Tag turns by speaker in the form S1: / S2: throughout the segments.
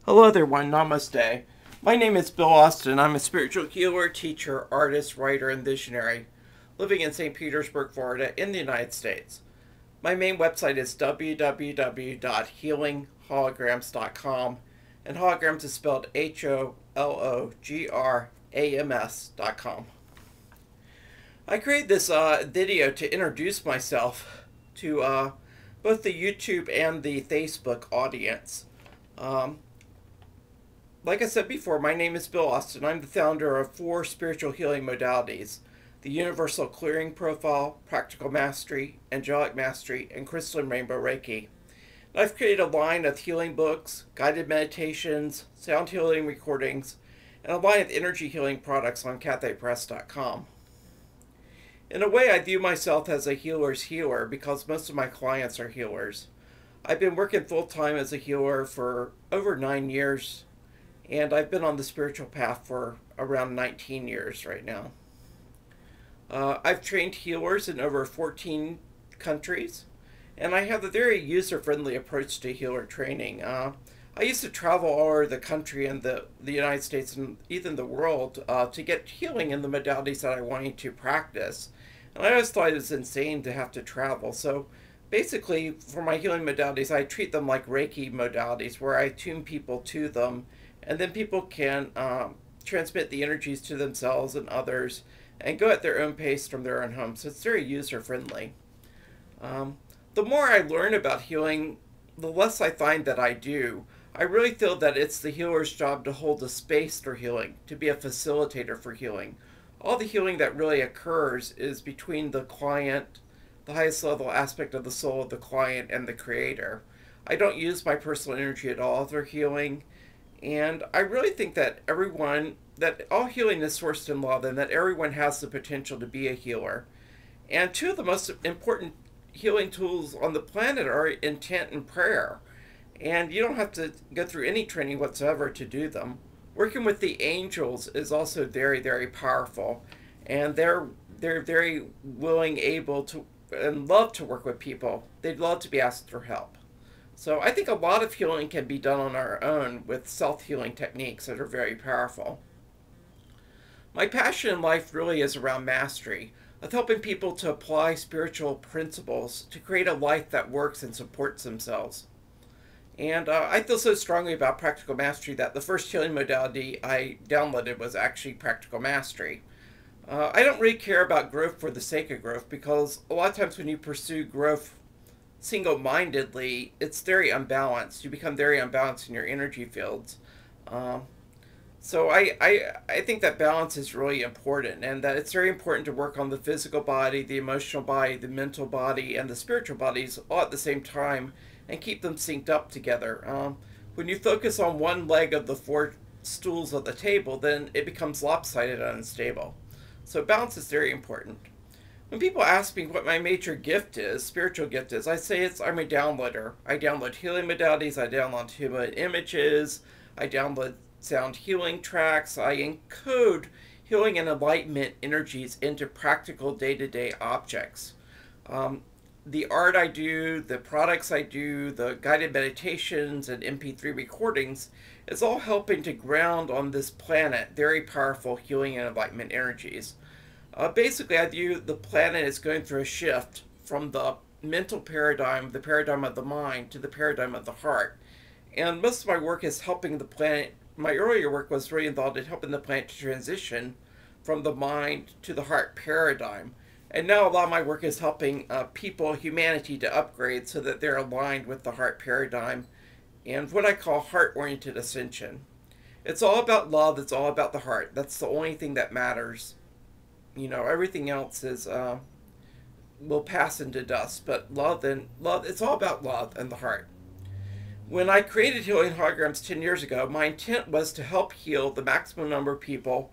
S1: Hello there, one. Namaste. My name is Bill Austin. I'm a spiritual healer, teacher, artist, writer, and visionary living in St. Petersburg, Florida, in the United States. My main website is www.healingholograms.com, and holograms is spelled HOLOGRAMS.com. I created this video to introduce myself to both the YouTube and the Facebook audience. Like I said before, my name is Bill Austin. I'm the founder of 4 spiritual healing modalities: the Universal Clearing Profile, Practical Mastery, Angelic Mastery, and Crystalline Rainbow Reiki. And I've created a line of healing books, guided meditations, sound healing recordings, and a line of energy healing products on cathaypress.com. In a way, I view myself as a healer's healer because most of my clients are healers. I've been working full-time as a healer for over 9 years, and I've been on the spiritual path for around 19 years right now. I've trained healers in over 14 countries, and I have a very user-friendly approach to healer training. I used to travel all over the country and the United States and even the world to get healing in the modalities that I wanted to practice. And I always thought it was insane to have to travel. So basically, for my healing modalities, I treat them like Reiki modalities, where I tune people to them, and then people can transmit the energies to themselves and others and go at their own pace from their own home. So it's very user-friendly. The more I learn about healing, the less I find that I do. I really feel that it's the healer's job to hold the space for healing, to be a facilitator for healing. All the healing that really occurs is between the client, the highest level aspect of the soul of the client, and the creator. I don't use my personal energy at all for healing. And I really think that that all healing is sourced in love, and that everyone has the potential to be a healer. And 2 of the most important healing tools on the planet are intent and prayer. And you don't have to go through any training whatsoever to do them. Working with the angels is also very, very powerful. And they're very willing, able to, and love to work with people. They'd love to be asked for help. So I think a lot of healing can be done on our own with self-healing techniques that are very powerful. My passion in life really is around mastery, of helping people to apply spiritual principles to create a life that works and supports themselves. And I feel so strongly about practical mastery that the first healing modality I downloaded was actually practical mastery. I don't really care about growth for the sake of growth, because a lot of times when you pursue growth single-mindedly, it's very unbalanced. You become very unbalanced in your energy fields. So I think that balance is really important, and that it's very important to work on the physical body, the emotional body, the mental body, and the spiritual bodies all at the same time, and keep them synced up together. When you focus on one leg of the 4 stools of the table, then it becomes lopsided and unstable. So balance is very important. When people ask me what my major gift is, spiritual gift is, I say I'm a downloader. I download healing modalities, I download healing images, I download sound healing tracks, I encode healing and enlightenment energies into practical day-to-day objects. The art I do, the products I do, the guided meditations and MP3 recordings is all helping to ground on this planet very powerful healing and enlightenment energies. Basically, I view the planet as going through a shift from the mental paradigm, the paradigm of the mind, to the paradigm of the heart. And most of my work is helping the planet. My earlier work was really involved in helping the planet to transition from the mind to the heart paradigm. And now a lot of my work is helping people, humanity, to upgrade so that they're aligned with the heart paradigm and what I call heart-oriented ascension. It's all about love. It's all about the heart. That's the only thing that matters. You know, everything else is will pass into dust, but love, it's all about love and the heart. When I created Healing Holograms 10 years ago, my intent was to help heal the maximum number of people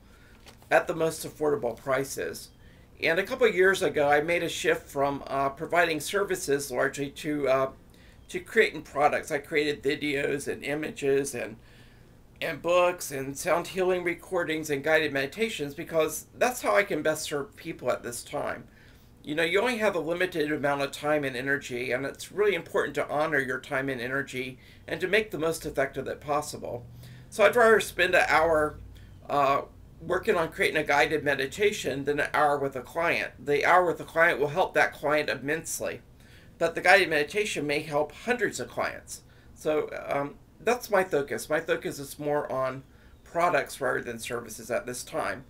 S1: at the most affordable prices. And a couple of years ago, I made a shift from providing services largely to creating products. I created videos and images and books and sound healing recordings and guided meditations, because that's how I can best serve people at this time. You know, you only have a limited amount of time and energy, and it's really important to honor your time and energy and to make the most effective it possible. So I'd rather spend an hour uh, working on creating a guided meditation than an hour with a client. The hour with a client will help that client immensely, but the guided meditation may help hundreds of clients. So that's my focus. My focus is more on products rather than services at this time.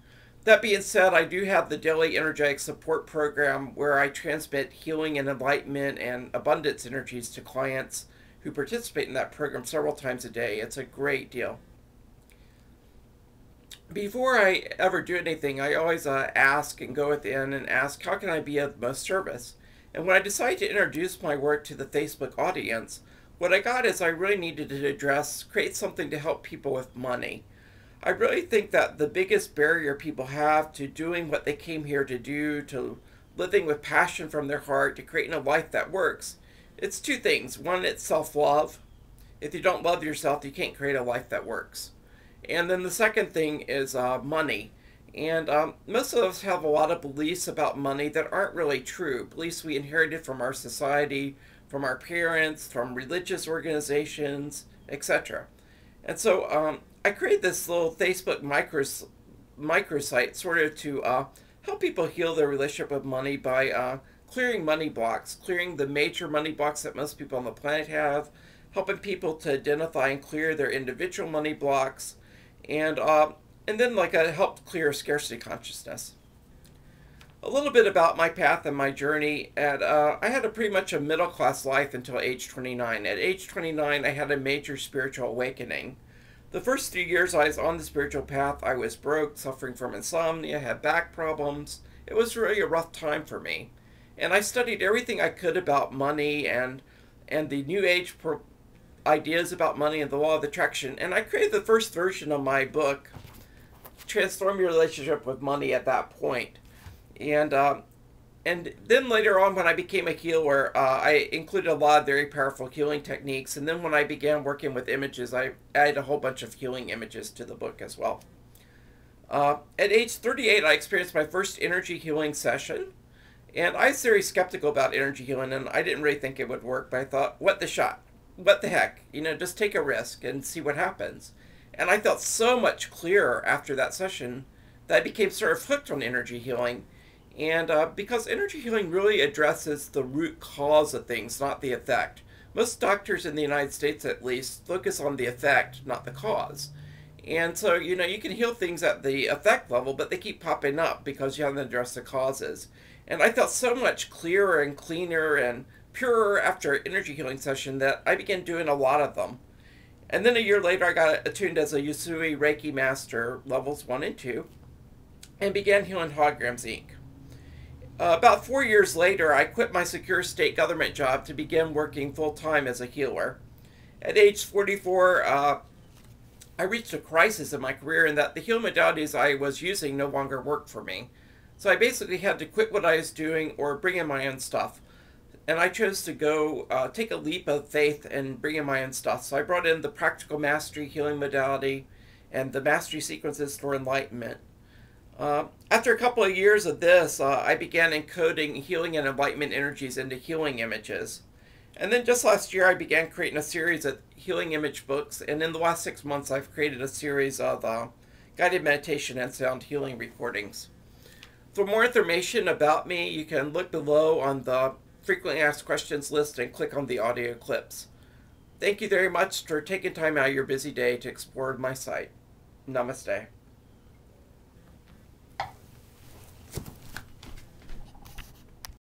S1: That being said, I do have the daily energetic support program where I transmit healing and enlightenment and abundance energies to clients who participate in that program several times a day. It's a great deal. Before I ever do anything, I always ask and go within and ask, how can I be of most service? And when I decided to introduce my work to the Facebook audience, what I got is I really needed to create something to help people with money. I really think that the biggest barrier people have to doing what they came here to do, to living with passion from their heart, to creating a life that works, it's two things. One, it's self-love. If you don't love yourself, you can't create a life that works. And then the second thing is money. And most of us have a lot of beliefs about money that aren't really true. Beliefs we inherited from our society, from our parents, from religious organizations, etc. And so I created this little Facebook microsite sort of to help people heal their relationship with money by clearing money blocks, clearing the major money blocks that most people on the planet have, helping people to identify and clear their individual money blocks, and then like I helped clear scarcity consciousness. A little bit about my path and my journey. I had pretty much a middle class life until age 29. At age 29, I had a major spiritual awakening. The first 3 years I was on the spiritual path, I was broke, suffering from insomnia, had back problems. It was really a rough time for me. And I studied everything I could about money and the New Age ideas about money and the law of attraction. And I created the first version of my book, Transform Your Relationship with Money, at that point. And then later on, when I became a healer, I included a lot of very powerful healing techniques. And then when I began working with images, I added a whole bunch of healing images to the book as well. At age 38, I experienced my first energy healing session. And I was very skeptical about energy healing, and I didn't really think it would work. But I thought, what the shot? What the heck? You know, just take a risk and see what happens. And I felt so much clearer after that session that I became sort of hooked on energy healing. And because energy healing really addresses the root cause of things, not the effect. Most doctors in the United States, at least, focus on the effect, not the cause. And so, you know, you can heal things at the effect level, but they keep popping up because you haven't addressed the causes. And I felt so much clearer and cleaner and purer after an energy healing session that I began doing a lot of them. And then a year later, I got attuned as a Usui Reiki Master, levels 1 and 2, and began healing holograms, Inc. About 4 years later, I quit my secure state government job to begin working full-time as a healer. At age 44, I reached a crisis in my career in that the healing modalities I was using no longer worked for me. So I basically had to quit what I was doing or bring in my own stuff. And I chose to go take a leap of faith and bring in my own stuff. So I brought in the practical mastery healing modality and the mastery sequences for enlightenment. After a couple of years of this, I began encoding healing and enlightenment energies into healing images. And then just last year, I began creating a series of healing image books. And in the last 6 months, I've created a series of guided meditation and sound healing recordings. For more information about me, you can look below on the frequently asked questions list and click on the audio clips. Thank you very much for taking time out of your busy day to explore my site. Namaste.